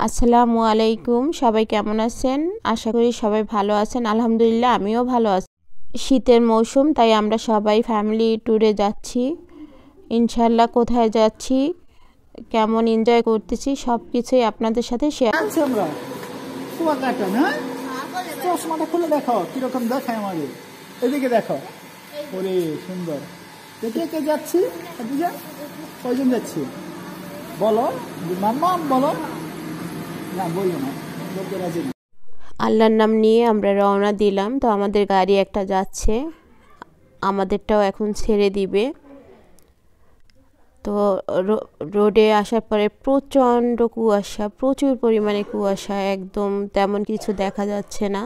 আসসালামু আলাইকুম, সবাই কেমন আছেন? আশা করি সবাই ভালো আছেন। আলহামদুলিল্লাহ আমিও ভালো আছি। শীতের মৌসুম, তাই আমরা সবাই ফ্যামিলি ট্যুরে যাচ্ছি। ইনশাল্লাহ কোথায় যাচ্ছি, কেমন এনজয় করতেছি সব কিছুই আপনাদের সাথে শেয়ার আচ্ছা আমরা কুয়াকাটা না চশমাটা খুলে দেখো কিরকম দেখায় আমাদের। এদিকে দেখো, ওরে সুন্দর। কে কে যাচ্ছি? আদিজা কয়জন যাচ্ছি বলো, মাম্মাম বলো না, বললো না, বলতে রাজি না। আল্লাহর নাম নিয়ে আমরা রওনা দিলাম। তো আমাদের গাড়ি একটা যাচ্ছে, আমাদেরটাও এখন ছেড়ে দিবে। তো রোডে আসার পরে প্রচণ্ড কুয়াশা, প্রচুর পরিমাণে কুয়াশা, একদম তেমন কিছু দেখা যাচ্ছে না।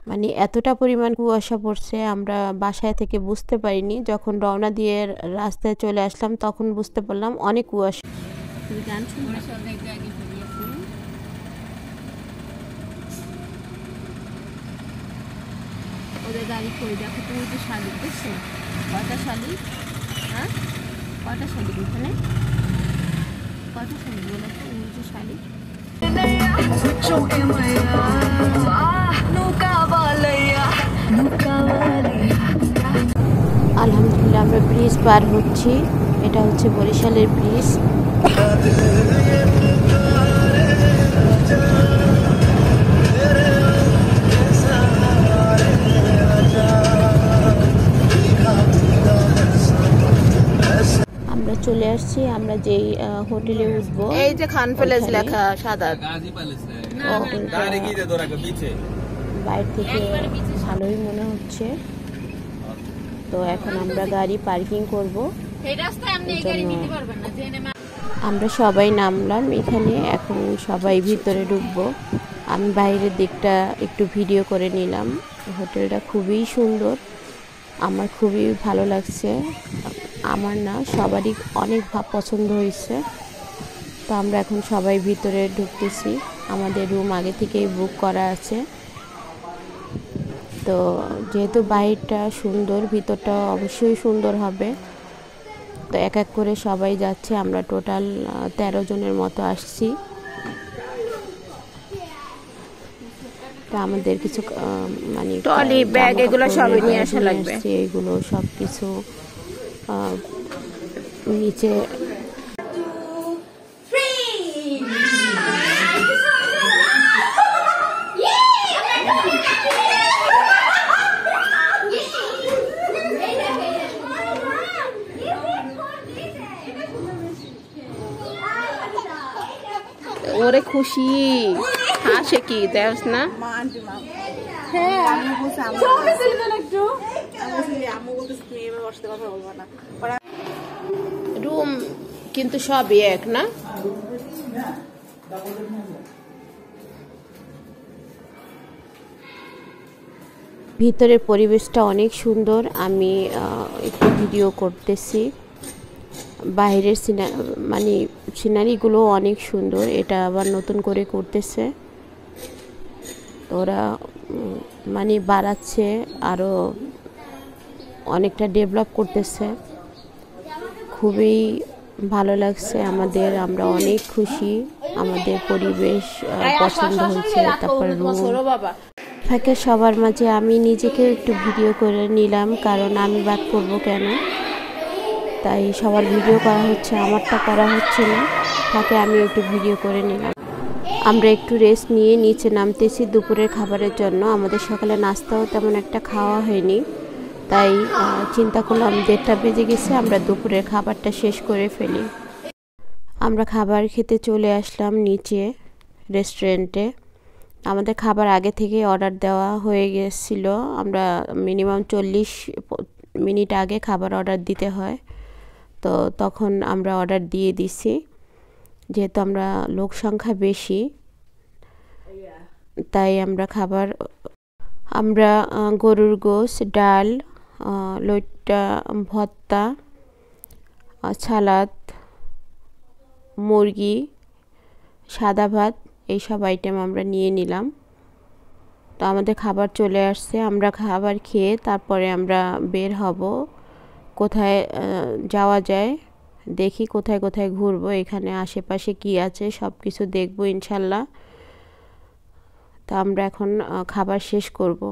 মানে এতটা পরিমাণ কুয়াশা পড়ছে, আমরা বাসায় থেকে বুঝতে পারিনি। যখন রওনা দিয়ে রাস্তায় চলে আসলাম তখন বুঝতে পারলাম অনেক কুয়াশা। গান ওদের গাড়ি কই দেখো, তুমি যে শালিক দেখছো? কয়টা শালিক? হ্যাঁ, কয়টা শালিক এখানে? কয়টা শালিক বলো তো? ওই যে শালিক। আলহামদুলিল্লাহ আমরা ব্রিজ পার হচ্ছি। এটা হচ্ছে বরিশালের ব্রিজ। আমরা চলে আসছি, আমরা যেই হোটেলে উঠবো, এই যে খান প্যালেস লেখা সাদা, বাইরে থেকে ভালোই মনে হচ্ছে। তো এখন আমরা গাড়ি পার্কিং করব, আমরা সবাই নামলাম এখানে। এখন সবাই ভিতরে ঢুকবো। আমি বাইরের দিকটা একটু ভিডিও করে নিলাম। হোটেলটা খুবই সুন্দর, আমার খুবই ভালো লাগছে। আমার না, সবারই অনেক পছন্দ হয়েছে। তো আমরা এখন সবাই ভিতরে ঢুকতেছি। আমাদের রুম আগে থেকেই বুক করা আছে। তো যেহেতু বাইরেটা সুন্দর, ভিতরটা অবশ্যই সুন্দর হবে। তো এক এক করে সবাই যাচ্ছে, আমরা টোটাল 13 জনের মতো আসছি। তো আমাদের কিছু মানে ট্রলি ব্যাগ এগুলো সবই নিয়ে আসা লাগবে। এগুলো সব কিছু নিচে ওরে খুশি হাসে কি দেখ না। রুম কিন্তু সবই এক না। ভিতরের পরিবেশটা অনেক সুন্দর। আমি একটু ভিডিও করতেছি। বাইরের মানে সিনারিগুলো অনেক সুন্দর। এটা আবার নতুন করে করতেছে, ওরা মানে বাড়াচ্ছে, আরও অনেকটা ডেভেলপ করতেছে। খুবই ভালো লাগছে আমাদের, আমরা অনেক খুশি। আমাদের পরিবেশ পছন্দ হয়েছে। তারপর রুম থাকে সবার মাঝে আমি নিজেকে একটু ভিডিও করে নিলাম, কারণ আমি বাদ করবো কেন, তাই সবার ভিডিও করা হচ্ছে, আমারটা করা হচ্ছে না। থাকে আমি একটু ভিডিও করে নিলাম। আমরা একটু রেস্ট নিয়ে নিচে নামতেছি দুপুরের খাবারের জন্য। আমাদের সকালে নাস্তাও তেমন একটা খাওয়া হয়নি, তাই চিন্তা করলাম 1:30 বেজে গেছে, আমরা দুপুরের খাবারটা শেষ করে ফেলি। আমরা খাবার খেতে চলে আসলাম নিচে রেস্টুরেন্টে। আমাদের খাবার আগে থেকে অর্ডার দেওয়া হয়ে গেছিল। আমরা মিনিমাম 40 মিনিট আগে খাবার অর্ডার দিতে হয়। তো তখন আমরা অর্ডার দিয়ে দিছি, যেহেতু আমরা লোক সংখ্যা বেশি, তাই আমরা গরুর গোশ, ডাল, লইট্টা ভর্তা, সালাদ, মুরগি, সাদা ভাত, এইসব আইটেম আমরা নিয়ে নিলাম। তো আমাদের খাবার চলে আসছে। আমরা খাবার খেয়ে তারপরে আমরা বের হব, কোথায় যাওয়া যায় দেখি কোথায় কোথায় ঘুরবো, এখানে আশেপাশে কি আছে সব কিছু দেখবো ইনশাল্লাহ। তা আমরা এখন খাবার শেষ করব।